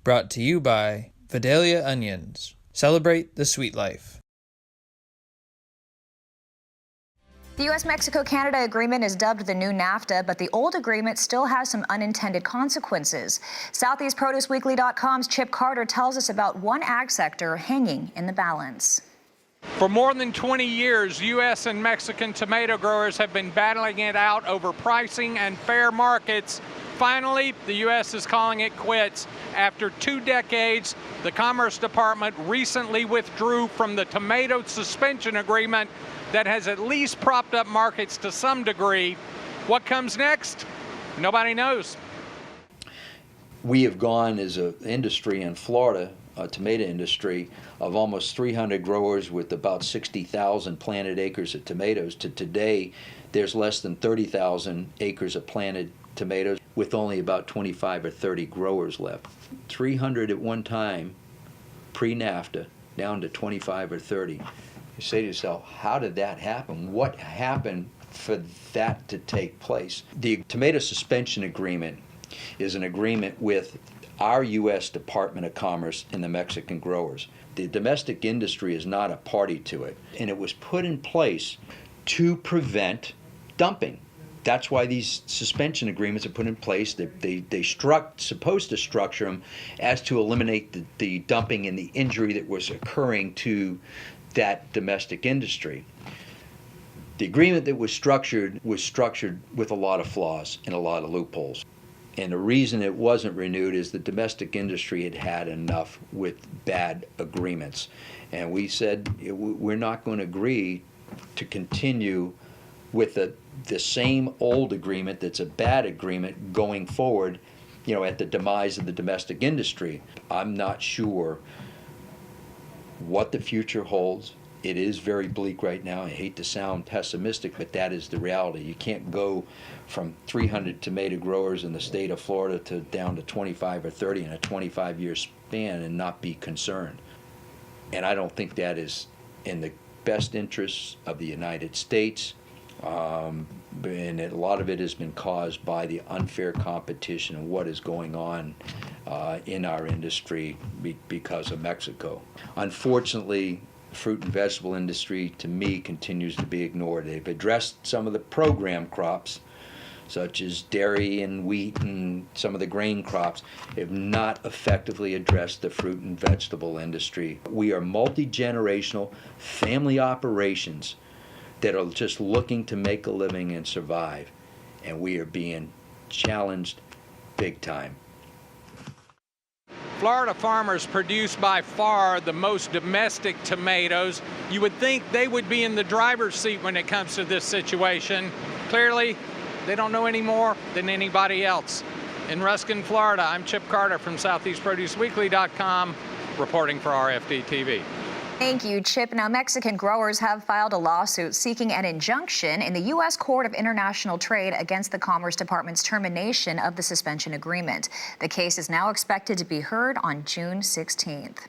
Brought to you by Vidalia Onions. Celebrate the sweet life. The U.S.-Mexico-Canada agreement is dubbed the new NAFTA, but the old agreement still has some unintended consequences. SoutheastProduceWeekly.com's Chip Carter tells us about one ag sector hanging in the balance. For more than 20 years, U.S. and Mexican tomato growers have been battling it out over pricing and fair markets. Finally, the U.S. is calling it quits. After 2 decades, the Commerce Department recently withdrew from the tomato suspension agreement that has at least propped up markets to some degree. What comes next? Nobody knows. We have gone as an industry in Florida, a tomato industry, of almost 300 growers with about 60,000 planted acres of tomatoes to today there's less than 30,000 acres of planted tomatoes with only about 25 or 30 growers left. 300 at one time, pre-NAFTA, down to 25 or 30. You say to yourself, how did that happen? What happened for that to take place? The tomato suspension agreement is an agreement with our U.S. Department of Commerce and the Mexican growers. The domestic industry is not a party to it, and it was put in place to prevent dumping. That's why these suspension agreements are put in place. Supposed to structure them as to eliminate the dumping and the injury that was occurring to that domestic industry. The agreement that was structured with a lot of flaws and a lot of loopholes. And the reason it wasn't renewed is the domestic industry had had enough with bad agreements. And we said we're not going to agree to continue with the same old agreement that's a bad agreement going forward, at the demise of the domestic industry. I'm not sure what the future holds. It is very bleak right now. I hate to sound pessimistic, but that is the reality. You can't go from 300 tomato growers in the state of Florida to down to 25 or 30 in a 25-year span and not be concerned. And I don't think that is in the best interests of the United States. And a lot of it has been caused by the unfair competition and what is going on in our industry because of Mexico. Unfortunately, the fruit and vegetable industry, to me, continues to be ignored. They've addressed some of the program crops, such as dairy and wheat and some of the grain crops, have not effectively addressed the fruit and vegetable industry. We are multi-generational family operations that are just looking to make a living and survive, and we are being challenged big time. Florida farmers produce by far the most domestic tomatoes. You would think they would be in the driver's seat when it comes to this situation. Clearly, they don't know any more than anybody else. In Ruskin, Florida, I'm Chip Carter from SoutheastProduceWeekly.com, reporting for RFD-TV. Thank you, Chip. Now, Mexican growers have filed a lawsuit seeking an injunction in the U.S. Court of International Trade against the Commerce Department's termination of the suspension agreement. The case is now expected to be heard on June 16th.